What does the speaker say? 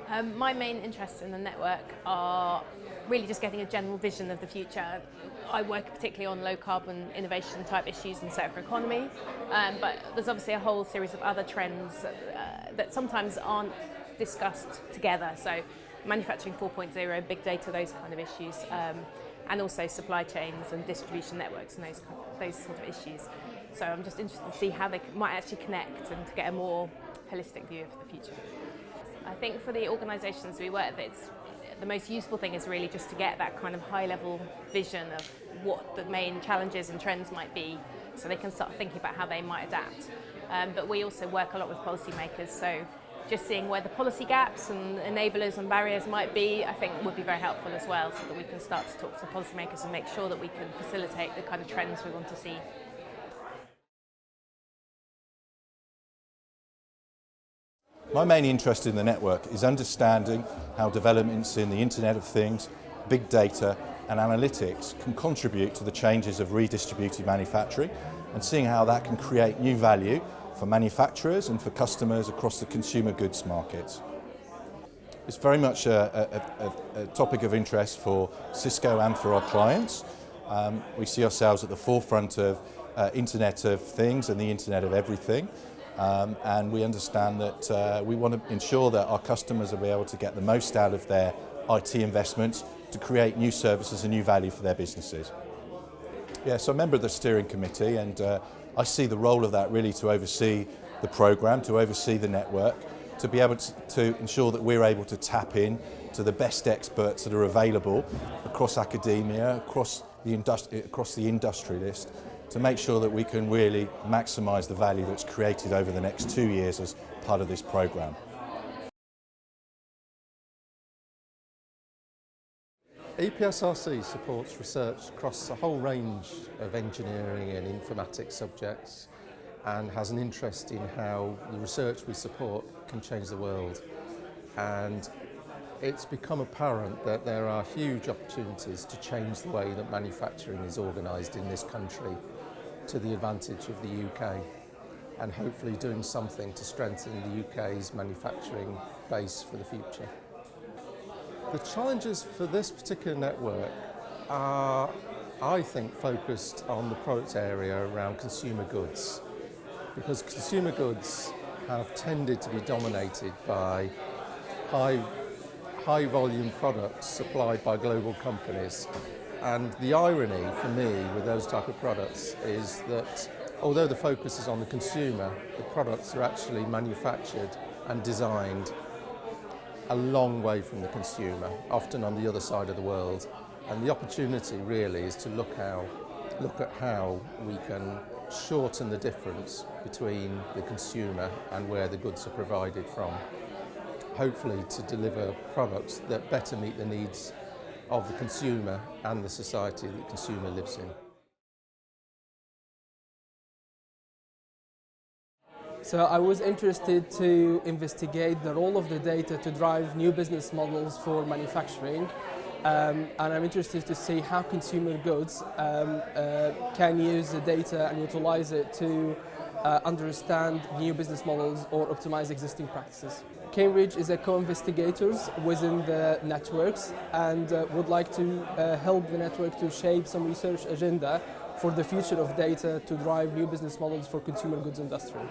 My main interests in the network are really just getting a general vision of the future. I work particularly on low carbon innovation type issues and circular economy, but there's obviously a whole series of other trends that sometimes aren't discussed together. So manufacturing 4.0, big data, those kind of issues, and also supply chains and distribution networks and those sort of issues. So I'm just interested to see how they might actually connect and to get a more holistic view of the future. I think for the organisations we work with, the most useful thing is really just to get that kind of high-level vision of what the main challenges and trends might be, so they can start thinking about how they might adapt. But we also work a lot with policymakers, so just seeing where the policy gaps and enablers and barriers might be, I think would be very helpful as well, so that we can start to talk to policymakers and make sure that we can facilitate the kind of trends we want to see. My main interest in the network is understanding how developments in the Internet of Things, big data and analytics can contribute to the changes of redistributed manufacturing, and seeing how that can create new value for manufacturers and for customers across the consumer goods markets. It's very much a topic of interest for Cisco and for our clients. We see ourselves at the forefront of Internet of Things and the Internet of Everything. And we understand that we want to ensure that our customers will be able to get the most out of their IT investments to create new services and new value for their businesses. Yeah, so I'm a member of the steering committee, and I see the role of that really to oversee the programme, to oversee the network, to be able to ensure that we're able to tap in to the best experts that are available across academia, across the industrialist, to make sure that we can really maximise the value that's created over the next 2 years as part of this programme. EPSRC supports research across a whole range of engineering and informatics subjects, and has an interest in how the research we support can change the world. And it's become apparent that there are huge opportunities to change the way that manufacturing is organised in this country to the advantage of the UK, and hopefully doing something to strengthen the UK's manufacturing base for the future. The challenges for this particular network are, I think, focused on the product area around consumer goods, because consumer goods have tended to be dominated by high volume products supplied by global companies. And the irony for me with those type of products is that although the focus is on the consumer, the products are actually manufactured and designed a long way from the consumer, often on the other side of the world. And the opportunity really is to look at how we can shorten the difference between the consumer and where the goods are provided from, hopefully to deliver products that better meet the needs of the consumer and the society that the consumer lives in. So I was interested to investigate the role of the data to drive new business models for manufacturing, and I'm interested to see how consumer goods can use the data and utilize it to understand new business models or optimize existing practices. Cambridge is a co-investigators within the networks, and would like to help the network to shape some research agenda for the future of data to drive new business models for consumer goods industry.